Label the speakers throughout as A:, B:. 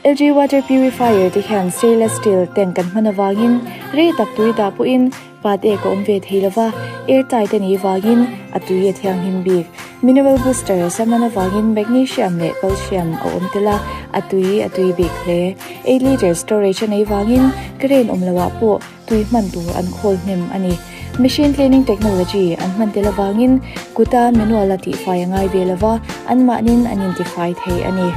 A: LG water purifier ti khan stainless steel tank kan manawangin re tak tui da pu in pat e ko omve theilova airtight ani wangin atui e thiang himbik mineral booster samana wangin magnesium le calcium o omtela atui bik le 8 liter storage ani wangin kren omlawa po tui man tur an khol hnem ani machine cleaning technology an man telawangin kuta manual ati fai ngai velova an manin identify thei ani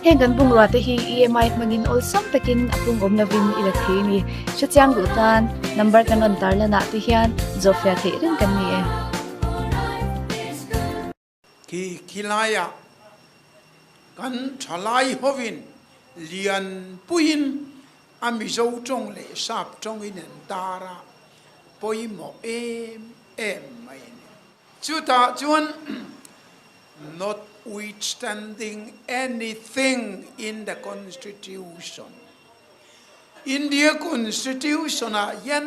A: hengan bungra te hi EMI manin ol sam takin apung omnavin ila theini chachang gutan number kan on tar lana ti hian zofia the rin kan ni e
B: ki kilaya kan thalai hovin lian puin amizo chong le sap chong in tara poimo em mai chuta chuan notwithstanding anything in the constitution India constitution a yan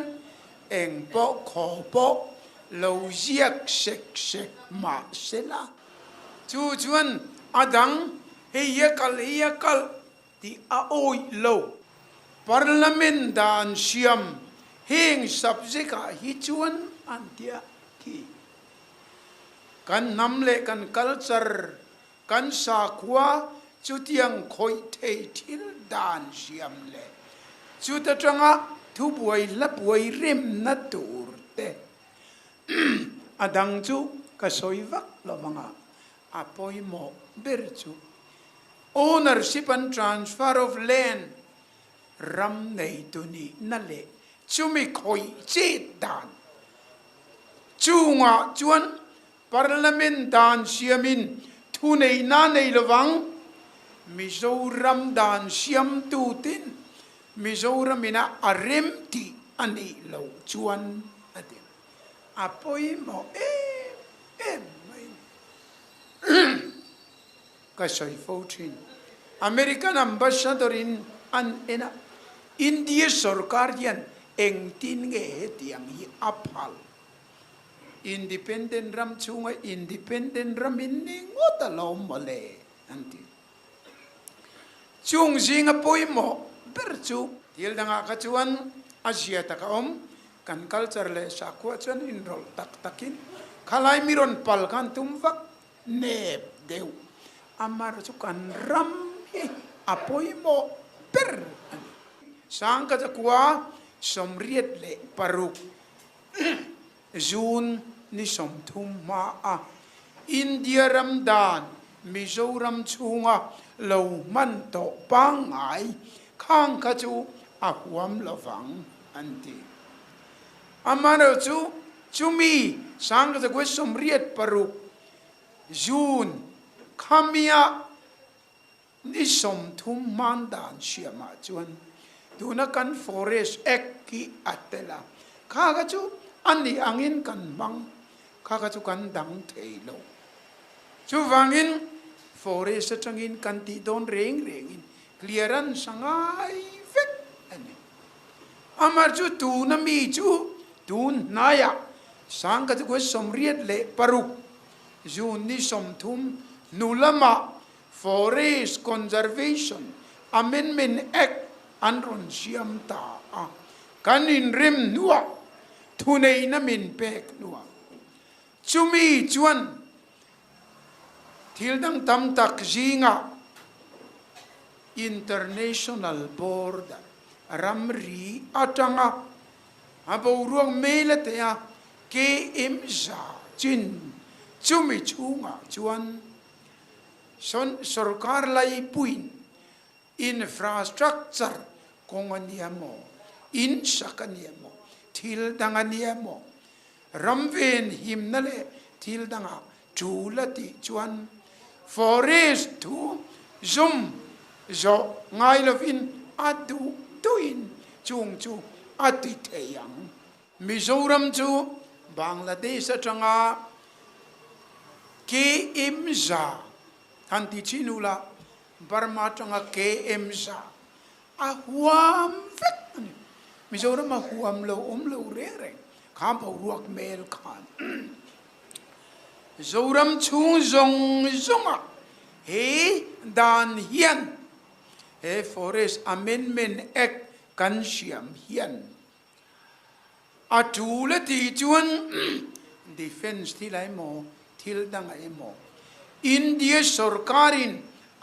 B: eng po kho po lo ziak sek ma sela chuan adang heyakal ti a oi lo parliament dan siam heng subject a hi chuan antia ki kan namle kan culture kan sakwa chutiang khoi thei thil dan siam le chuta tanga thu buai la buai rem na tur te adang chu ka soivak lawanga apoi mo berchu ownership and transfer of land ram nei tuni nale chumi khoi che dan chunga chuan parliament dan siamin thu nei na nei lawang mizoram dan siam tu tin mizoram ina arem ti ani lo chuan ati apoi mo ka soi fotin American ambassador in an ena India sarkar yan eng tin nge tiang hi aphal independent ram chunga independent ram in ngota lo mole anti chung jinga poimo berchu til danga ka chuan asia taka om kan culture le sakwa chuan in rol tak takin khalai miron pal kan tumwak nep deu amar chu kan ram hi apoimo per sang ka chakwa somriet le paruk jun ni somthum ma a India ramdan mizoram chunga lo man to pangai khang ka chu a huam lawang anti amaro chu chumi sang ka chakwa somriet paruk jun khamia ni somthum mandan siama chuan tuna kan forest act ki atela khaga chu ani angin kan bang khaga chu kan dang theilo chu wangin forest atangin kan ti don reng in clearance sangai vek ani amar chu tu na mi chu tun naya sang ka chu somriet le paruk jun ni somthum nulama forest conservation amendment act anron siam ta kan in rim nuwa thunei na min pek nuwa chumi chuan thil dang tam tak jinga international border ramri atanga abo ruang mele te ya KM za chin chumi chunga chuan son sarkar lai puin infrastructure konganiamo in sakaniamo thil danganiamo ramven himnale thil danga chulati chuan forest tu zum zo ngai lovin atu tuin chung chu ati theyang mizoram chu Bangladesh atanga KM za anti chinula Burma tanga KM za ahuam vet mizoram ahuam lo re khampa ruak mel khan zoram chung zong zonga he dan hian he Forest Amendment Act kan siam hian atu le ti chuan defense thi lai mo thil dang ai mo India sarkarin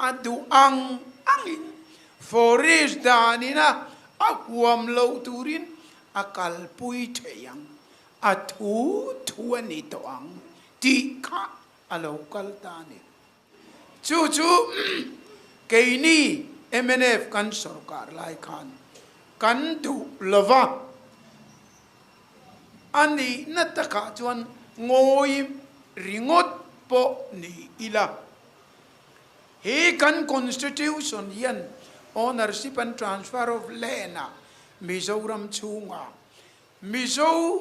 B: adu angin forest danina akwam lo turin akal pui theyang atu thuani to ang ti kha alo kal tani chu cái ni MNF kan sarkar lai khan kan tu lova ani nataka chuan ngoi ringot po ni ila he kan constitution yan ownership and transfer of land Mizoram chunga Mizo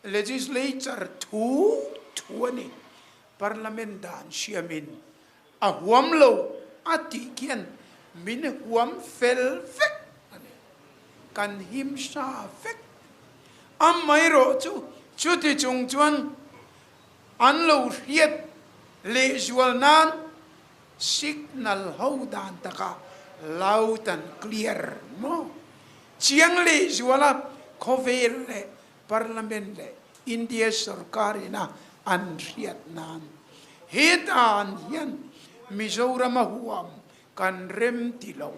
B: legislature 220 parliament dan siamin a huamlo ati kian min huam fel fek kan him sa fek am mai ro chu ti chung chuan an lo riet le zual nan signal ho dan taka loud and clear mo chiang le zuala khovel le parliament le India sarkarina an riet nan hedan yan Mizoram huam kan rem tilo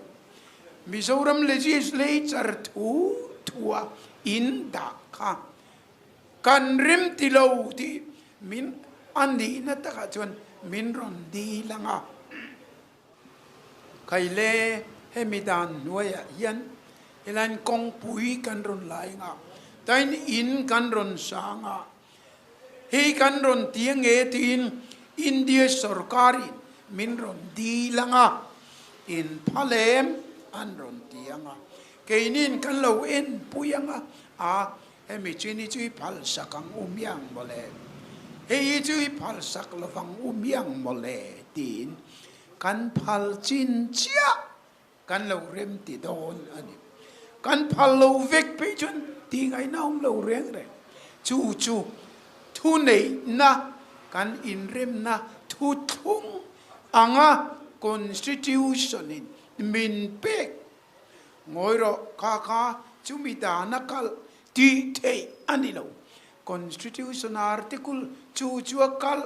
B: Mizoram legislature tua in Dhaka kan rem tilo ti min andi na taka chuan min ron di langa kaile hemidan nuaya yan ilan kong pui kan ron lai nga tain in kan ron sanga he kan ron tiang e tin India sarkari min ron di langa in palem an ron tianga kainin kan lo en puyanga a hemi chini chui pal sakang umyang mole he chui pal sak lovang umyang mole tin kan pal chin chia kan lo rem ti don ani kan pal lo vek pe chun ti ngai naung lo reng re chu thu nei na kan in rem na thu thung anga constitution in min pek ngoiro kha chumi da nakal ti thei anilo constitution article chu kal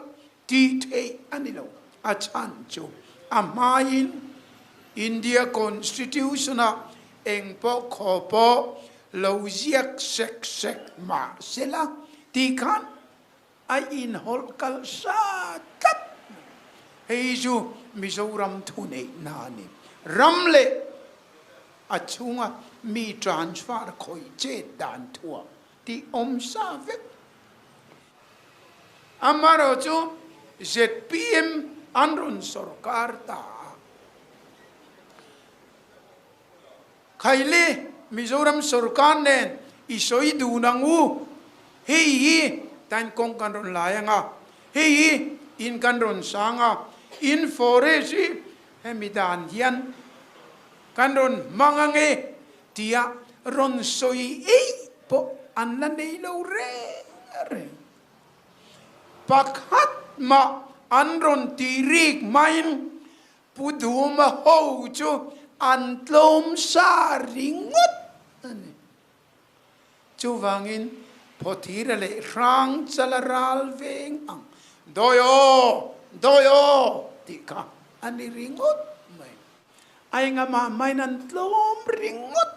B: ti thei anilo achan chu amain India constitution a engpo khopo loziak sek ma sela ti kan ai in hol kal sa tat heju Mizoram thune nani ramle achunga mi transfer khoi che dan thua ti om sa vek amaro chu ZPM anron sarkar ta khaile Mizoram sarkar ne isoi du nangu hi tan kong kan ron layanga hi in kan ron sanga in forest hemidan hian kan ron mangange tia ron soi po an la nei lo re pakhat ma an ron tirik main puduma ho chu an tlom sa ringot chu wangin potirale rang chalaral veng ang doyo tika ani ringot mai ai nga ma mai nan tlom ringot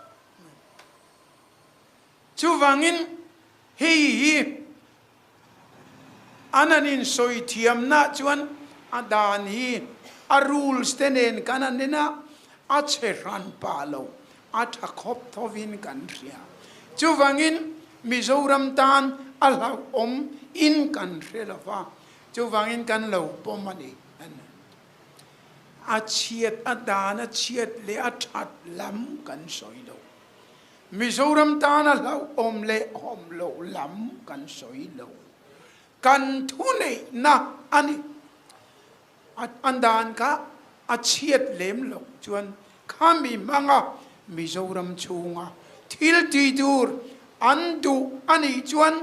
B: chuwangin hi ananin soi thiam na chuan adan hi a rules tenen kananena a cheran palo a thakop thovin kan ria chuwangin Mizoram tan alau in kan relava chuwangin kan lo pomani a chiat adana chiat le a that lam kan soilo Mizoram tan alau le lo lam kan soilo kan thune na ani andan ka a chiat lem lo chuan khami manga Mizoram chunga thil ti dur andu ani chuan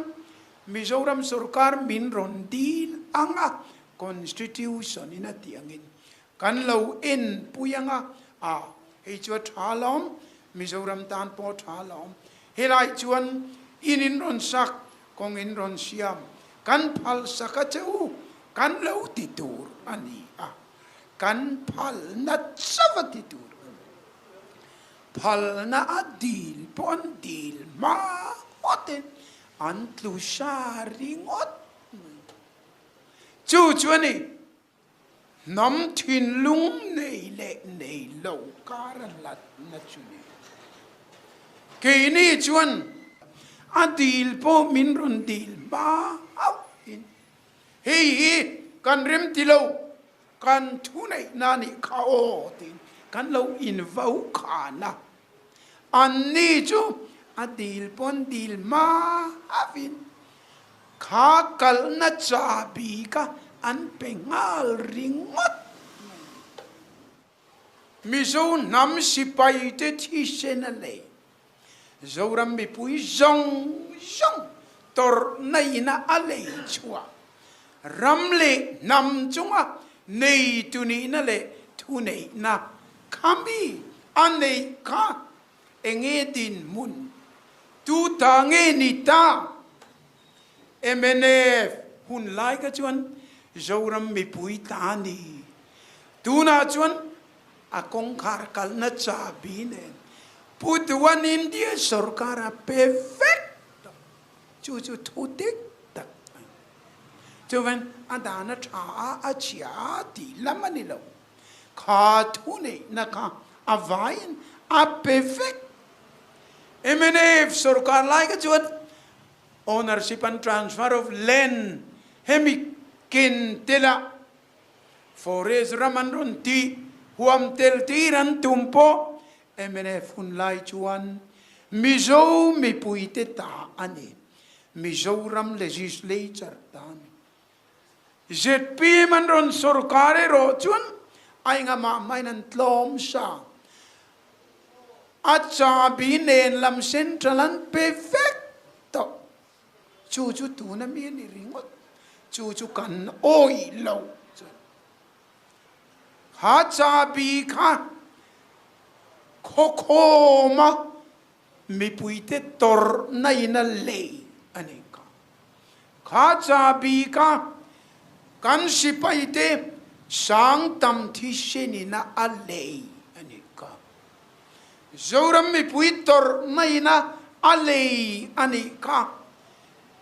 B: Mizoram sarkar min ron din anga constitution ina tiangin kan lo en puyanga a hei chua tha lom Mizoram tan po tha lom helai chuan in ron sak kong in ron siam kan phal sakacheu kan lo ti tur ani a kan phal na chavati tur phal na adil pon dil ma oten an tlu sharingot chu chuani nam thin lung nei le nei lo karan lat na chuni ke ni chuan adil po min ron dil ma au in hi kan rem ti lo kan thu nei na ni kha o tin kan lo in vau kha na an ni chu adil pon dil ma avin kha kal na cha bi ka an pengal ringot mi zo nam si pai te thi senale zoram mi pui zong zong tor nei na ale chua ramle nam chunga nei tu ni na le thu nei na kami an nei ka enge din mun tu ta nge ni ta MNF hun lai ka chuan zoram mi pui ta ni tu na chuan a kong khar kal na cha bi ne putuan India sarkara perfect chu thu tik tak chu ven adana tha a chia ti lamani lo kha thu nei na ka avain a perfect MNF sarkar lai ka chuan ownership and transfer of land hemikin tela forest ramandron ti huam tel tiran tumpo MNF hun lai chuan mizo mi puite ta ani Mizoram legislature ta ni ZP mandron sarkare ro chuan ai nga ma mainan tlom sa acha bi nen lam central an perfect chu tu na mi ni ringot chu kan oi lo ha cha bi kha kho ma mi puite tor na ina le ani kha cha bi ka kan si paite sang tam thi sheni na ale ani ka zoram mi puitor na ina ale ani ka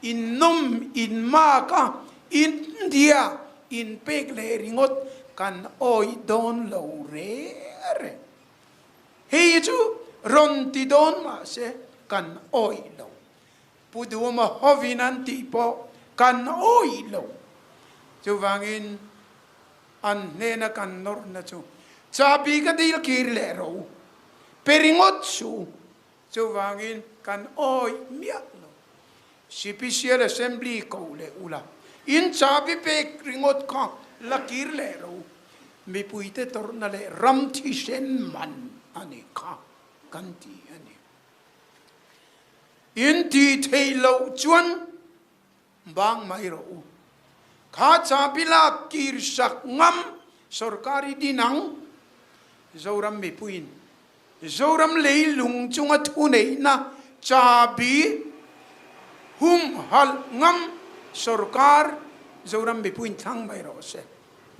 B: in nom in ma ka India in pek le ringot kan oi don lo re hei chu ron ti don ma se kan oi lo pudu ma hovinan ti po kan oi lo chu wangin an ne na kan nor na chu chapi ka dil kir le ro peringot chu wangin kan oi mia Special Assembly ko le ula in chapi pe ringot ka lakir le ro mi puite tor na le ram thi sen man ani ka kanti ani in ti thei lo chuan bang mai ro kha chapi la kir sak ngam sarkari dinang zoram mi puin zoram leilung chunga thu nei na chabi hum hal ngam sarkar zoram bi puin thang mai ro se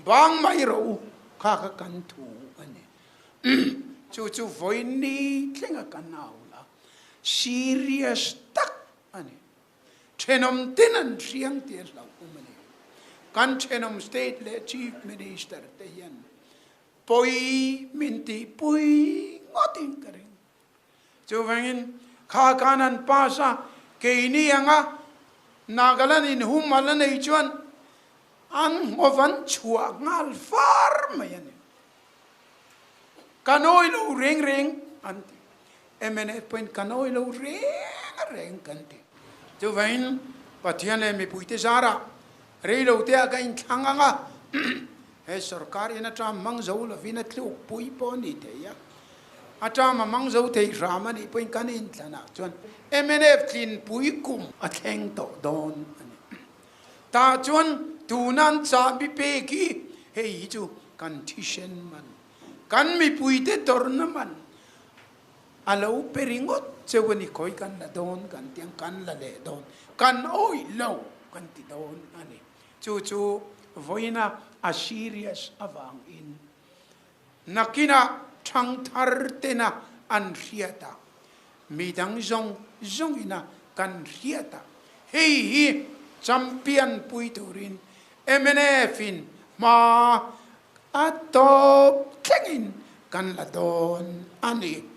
B: bang mai ro kha kan thu ani chu voi ni tlenga kan naula serious tak ani thenom tinan riang te lau umani kan thenom state le chief minister te yan poi minti pui ngotin kare chu wangin kha kanan pasa Keini anga Nagalan in humalan ay chuan an ovan chhuak ngal far mayan kanoy lo ring anti MNF point kanoy lo ring kanti chu vain pathian le mi puite zara re lo te aga in thanganga he sarkar ina tra mang zo la vina tlu pui poni te ya ata ma mang zo te rama ni point kanin tlana chuan MNF clean pui kum a theng to don ta chuan tu nan cha bi pe ki hei chu kan thi shen man kan mi puite tor naman alo peringot chewani koi kan la don kan tiang kan la le don kan oi lo kan ti don ani chu voina Assyrias avang in nakina thang thar tena an riata midang zong ina kan riata hi champion puiturin MNF in ma atop tlengin kan la don ani